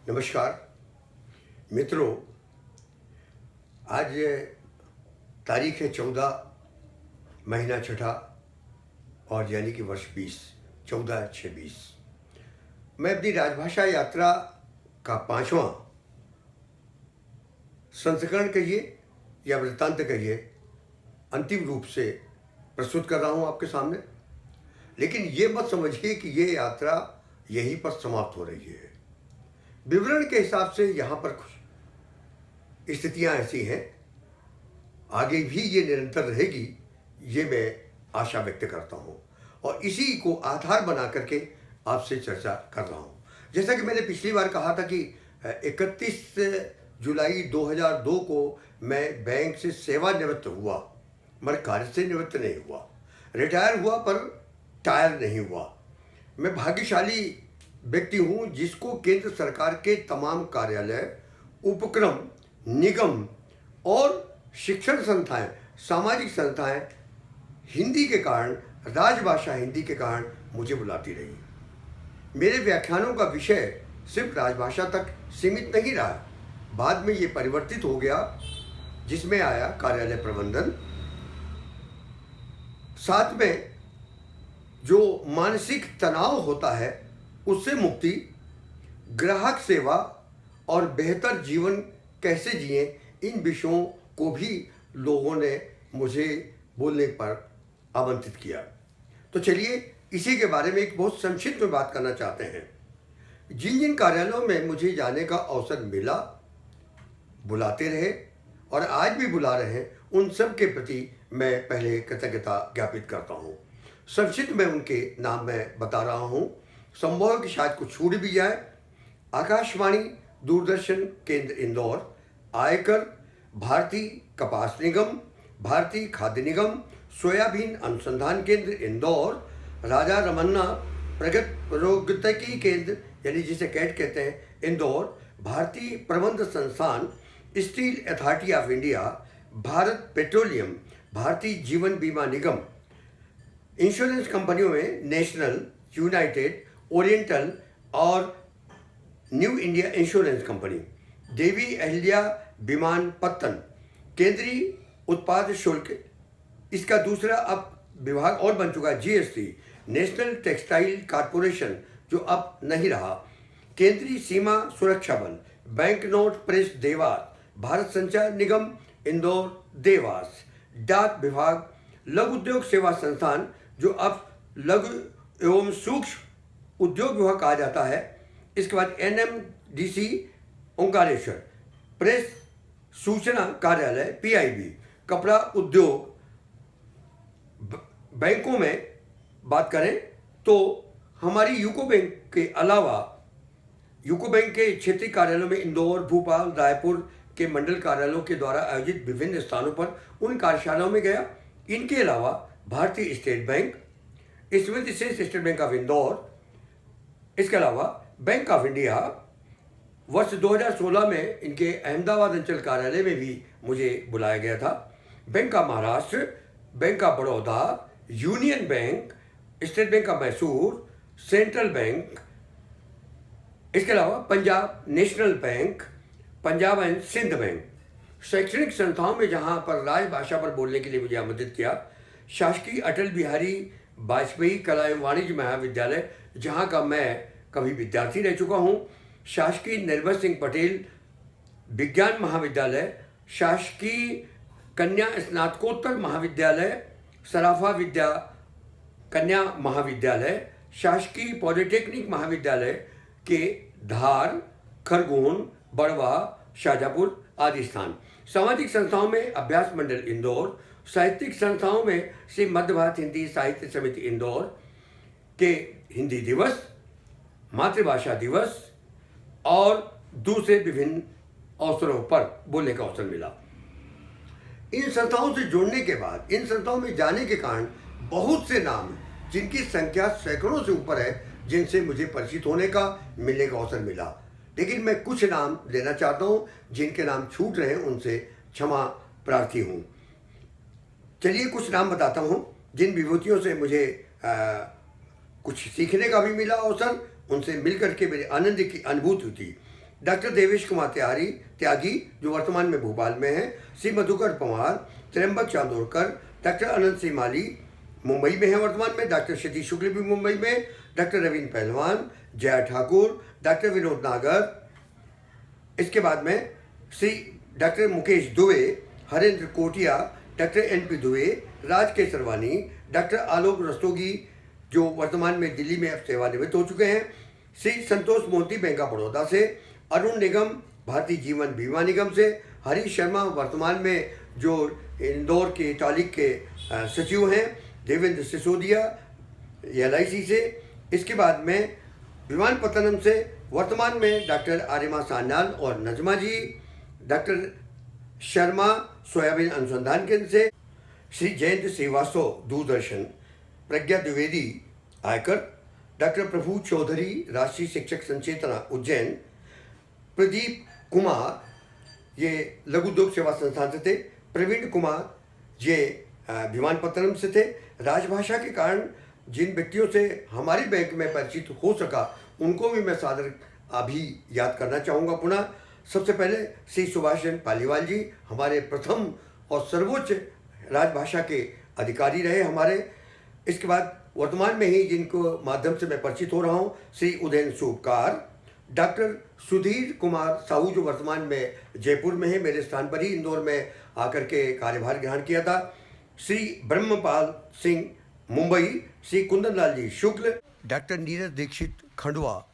नमस्कार मित्रों। आज तारीख है 14 महीना छठा और यानी कि वर्ष 14/6/20। मैं अपनी राजभाषा यात्रा का 5वां संस्करण कहिए या वृत्तांत कहिए अंतिम रूप से प्रस्तुत कर रहा हूं आपके सामने। लेकिन ये मत समझिए कि ये यात्रा यहीं पर समाप्त हो रही है। विवरण के हिसाब से यहाँ पर कुछ स्थितियाँ ऐसी हैं, आगे भी ये निरंतर रहेगी, ये मैं आशा व्यक्त करता हूँ और इसी को आधार बना करके आपसे चर्चा कर रहा हूँ। जैसा कि मैंने पिछली बार कहा था कि 31 जुलाई 2002 को मैं बैंक से सेवानिवृत्त हुआ, मगर कार्य से निवृत्त नहीं हुआ। रिटायर हुआ पर टायर नहीं हुआ। मैं भाग्यशाली व्यक्ति हूँ जिसको केंद्र सरकार के तमाम कार्यालय, उपक्रम, निगम और शिक्षण संस्थाएं, सामाजिक संस्थाएं हिंदी के कारण, राजभाषा हिंदी के कारण मुझे बुलाती रही। मेरे व्याख्यानों का विषय सिर्फ राजभाषा तक सीमित नहीं रहा। बाद में ये परिवर्तित हो गया, जिसमें आया कार्यालय प्रबंधन, साथ में जो मानसिक तनाव होता है उससे मुक्ति, ग्राहक सेवा और बेहतर जीवन कैसे जिए, इन विषयों को भी लोगों ने मुझे बोलने पर आमंत्रित किया। तो चलिए इसी के बारे में एक बहुत संक्षिप्त में बात करना चाहते हैं। जिन जिन कार्यालयों में मुझे जाने का अवसर मिला, बुलाते रहे और आज भी बुला रहे हैं, उन सब के प्रति मैं पहले कृतज्ञता ज्ञापित करता हूँ। संक्षिप्त में उनके नाम मैं बता रहा हूँ, संभव है कि शायद कुछ छूट भी जाए। आकाशवाणी दूरदर्शन केंद्र इंदौर, आयकर, भारतीय कपास निगम, भारतीय खाद्य निगम, सोयाबीन अनुसंधान केंद्र इंदौर, राजा रमन्ना प्रौद्योगिकी केंद्र यानी जिसे कैट कहते हैं इंदौर, भारतीय प्रबंध संस्थान, steel authority of India, Bharat petroleum, Bharatiya Jeevan बीमा निगम, इंश्योरेंस कंपनियों में नेशनल, यूनाइटेड, ओरिएंटल और new India insurance company, Devi Ahilya विमानपत्तन, केंद्रीय उत्पाद शुल्क, इसका दूसरा अब विभाग और बन चुका है जीएसटी, नेशनल टेक्सटाइल कॉरपोरेशन जो अब नहीं रहा, केंद्रीय सीमा सुरक्षा बल, bank note press Dewas, Bharat संचार निगम इंदौर देवास, डाक विभाग, लघु उद्योग सेवा संस्थान जो अब लघु एवं सूक्ष्म उद्योग विभाग कहा जाता है, इसके बाद एनएमडीसी ओंकारेश्वर, प्रेस सूचना कार्यालय पीआईबी, कपड़ा उद्योग। बैंकों में बात करें तो हमारी यूको बैंक के अलावा यूको बैंक के क्षेत्रीय कार्यालयों में इंदौर, भोपाल, रायपुर के मंडल कार्यालयों के द्वारा आयोजित विभिन्न स्थानों पर उन कार्यशालाओं में गया। इनके अलावा भारतीय स्टेट बैंक, स्मृति शेष स्टेट बैंक ऑफ इंदौर, इसके अलावा बैंक ऑफ इंडिया, वर्ष 2016 में इनके अहमदाबाद अंचल कार्यालय में भी मुझे बुलाया गया था, bank of Maharashtra, bank of Baroda, union bank, state bank of Mysore, central bank, इसके अलावा Punjab national bank, Punjab and Sindh bank. शैक्षणिक संस्थाओं में जहां पर राजभाषा पर बोलने के लिए मुझे आमंत्रित किया, शासकीय अटल बिहारी वाजपेयी कला एवं वाणिज्य महाविद्यालय जहां का मैं कभी विद्यार्थी रह चुका हूं, शासकीय निर्भय सिंह पटेल विज्ञान महाविद्यालय, शासकीय कन्या स्नातकोत्तर महाविद्यालय, सराफा विद्या कन्या महाविद्यालय, शासकीय पॉलिटेक्निक महाविद्यालय के धार, खरगोन, बड़वा, शाहजहाँपुर आदि स्थान। सामाजिक संस्थाओं में अभ्यास मंडल इंदौर, साहित्यिक संस्थाओं में श्री मध्य भारत हिंदी साहित्य समिति इंदौर के हिंदी दिवस, मातृभाषा दिवस और दूसरे विभिन्न अवसरों पर बोलने का अवसर मिला। इन संस्थाओं से जुड़ने के बाद, इन संस्थाओं में जाने के कारण बहुत से नाम हैं जिनकी संख्या सैकड़ों से ऊपर है, जिनसे मुझे परिचित होने का, मिलने का अवसर मिला। लेकिन मैं कुछ नाम लेना चाहता हूँ, जिनके नाम छूट रहे हैं उनसे क्षमा प्रार्थी हूँ। चलिए कुछ नाम बताता हूँ जिन विभूतियों से मुझे कुछ सीखने का भी मिला अवसर, उनसे मिलकर के मेरे आनंद की अनुभूति हुई। डॉक्टर देवेश कुमार त्यागी जो वर्तमान में भोपाल में हैं, श्री मधुकर पवार, त्र्यंबक चांदोरकर, डॉक्टर अनंत सिंह माली मुंबई में है वर्तमान में, डॉक्टर क्षिति शुक्ल भी मुंबई में, डॉक्टर रवीन पहलवान, जया ठाकुर, डॉक्टर विनोद नागर, इसके बाद में Shri doctor Mukesh Dubey, Harendra Kotiya, doctor NP Dubey, Raj Kesarwani, doctor Alok Rastogi जो वर्तमान में दिल्ली में अब सेवानिवृत्त हो चुके हैं, श्री संतोष मोती बैंक ऑफ बड़ौदा से, अरुण निगम भारतीय जीवन बीमा निगम से, हरीश शर्मा वर्तमान में जो इंदौर के इटालिक के सचिव हैं, देवेंद्र सिसोदिया LIC से, इसके बाद में विमानपत्तनम से वर्तमान में डॉक्टर आर्यमा सान्याल और नजमा जी, डॉक्टर शर्मा सोयाबीन अनुसंधान केंद्र से, श्री जयंत श्रीवास्तव दूरदर्शन, प्रज्ञा द्विवेदी आयकर, डॉक्टर प्रभु चौधरी राष्ट्रीय शिक्षक संचेतना उज्जैन, प्रदीप कुमार ये लघु उद्योग सेवा संस्थान से थे, प्रवीण कुमार ये विमानपत्तनम से थे। राजभाषा के कारण जिन व्यक्तियों से हमारी बैंक में परिचित हो सका उनको भी मैं सादर अभी याद करना चाहूँगा पुनः। सबसे पहले श्री सुभाष चंद्र पालीवाल जी हमारे प्रथम और सर्वोच्च राजभाषा के अधिकारी रहे हमारे। इसके बाद वर्तमान में ही जिनको माध्यम से मैं परिचित हो रहा हूँ, श्री उदयन सूबकार, डॉक्टर सुधीर कुमार साहू जो वर्तमान में जयपुर में है, मेरे स्थान पर ही इंदौर में आकर के कार्यभार ग्रहण किया था, Shri Brahmpal Singh Mumbai, Shri Kundan Lal ji Shukla, doctor Neeraj Dixit Khandwa,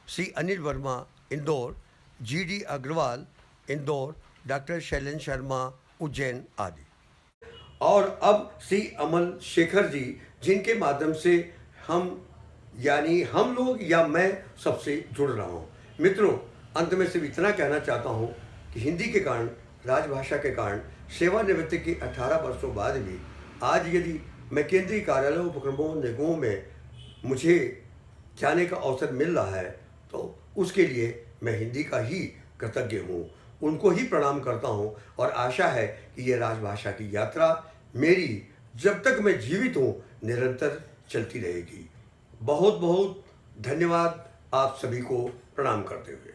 Shri Anil Verma Indore, GD Agrawal Indore, doctor Shailendra Sharma Ujjain आदि। और अब श्री अमल शेखर जी जिनके माध्यम से हम यानी हम लोग या मैं सबसे जुड़ रहा हूँ। मित्रों, अंत में सिर्फ इतना कहना चाहता हूँ कि हिंदी के कारण, राजभाषा के कारण सेवानिवृत्ति के 18 वर्षों बाद भी आज यदि मैं केंद्रीय कार्यालयों, उपक्रमों, निगमों में मुझे जाने का अवसर मिल रहा है तो उसके लिए मैं हिंदी का ही कृतज्ञ हूँ, उनको ही प्रणाम करता हूँ और आशा है कि ये राजभाषा की यात्रा मेरी जब तक मैं जीवित हूँ निरंतर चलती रहेगी। बहुत बहुत धन्यवाद आप सभी को प्रणाम करते हुए।